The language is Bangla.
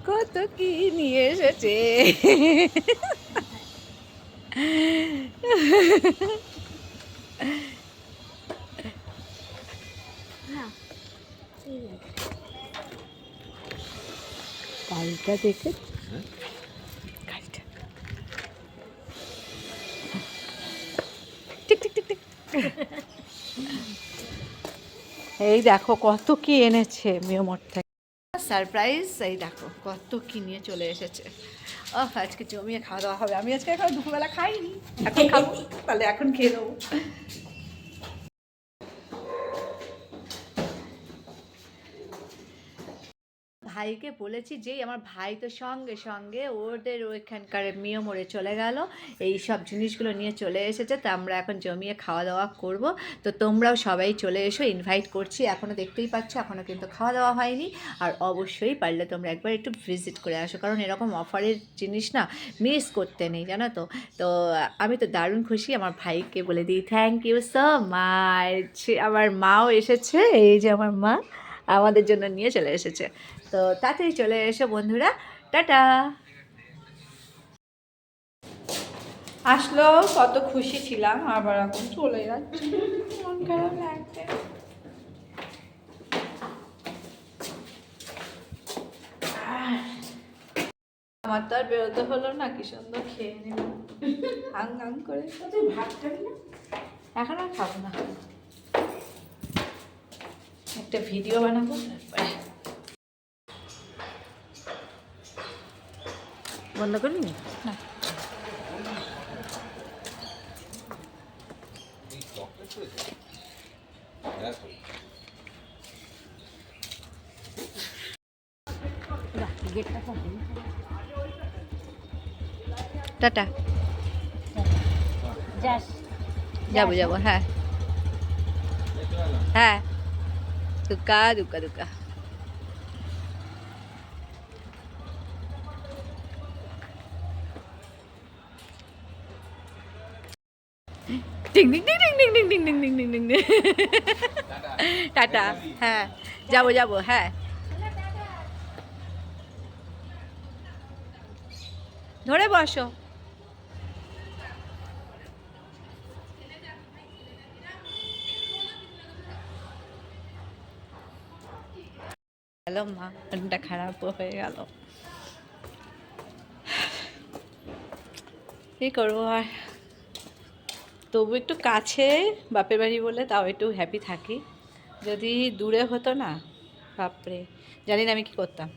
কত কি নিয়ে এসেছে। গাড়িটা দেখে গাড়িটা টিক টিক টিক টিক। এই দেখো কত কি এনেছে মিয়ামর থেকে সারপ্রাইজ। এই দেখো কত কি নিয়ে চলে এসেছে। আজকে জমিয়ে খাওয়া দাওয়া হবে। আমি আজকে এখন দুপুরবেলা খাইনি, এখন খাবো। তাহলে এখন খেয়ে নেবো। ভাইকে বলেছি যেই আমার ভাই তো সঙ্গে সঙ্গে ওদের ওইখানকার মিয়মরে চলে গেল, এই সব জিনিসগুলো নিয়ে চলে এসেছে। তো আমরা এখন জমিয়ে খাওয়া দাওয়া করব। তো তোমরাও সবাই চলে এসো, ইনভাইট করছি। এখনও দেখতেই পাচ্ছ এখনও কিন্তু খাওয়া দাওয়া হয়নি। আর অবশ্যই পারলে তোমরা একবার একটু ভিজিট করে আসো, কারণ এরকম অফারের জিনিস না মিস করতে নেই, জানো তো। তো আমি তো দারুণ খুশি। আমার ভাইকে বলে দিই থ্যাংক ইউ সো মাচ। আমার মাও এসেছে, এই যে আমার মা আমাদের জন্য নিয়ে চলে এসেছে। তো তাড়াতাড়ি চলে এসো বন্ধুরা, টাটা। আসলো, কত খুশি ছিলাম, আবার এখন চলে যাচ্ছে, মন খারাপ লাগছে। আমার তো আর বেরোতে হলো না, কি সুন্দর খেয়ে নিলাম হাং হাং করে। ভাত খাবি না? এখন আর খাবো না, একটা ভিডিও বানাবো তারপরে। বন্ধ করবি না? টাটা। যাবো যাবো, হ্যাঁ হ্যাঁ, দুকা দুকা দুকা। টিং টিং টিং টিং টিং টিং টিং টিং টিং টিং টিং। টাটা, হ্যাঁ যাবো যাবো, হ্যাঁ ধরে বসো। গেল মা, মনটা খারাপও হয়ে গেল। কি করবো আর, তবু একটু কাছে বাপের বাড়ি বলে তাও একটু হ্যাপি থাকি। যদি দূরে হতো না, বাপরে জানি না আমি কি করতাম।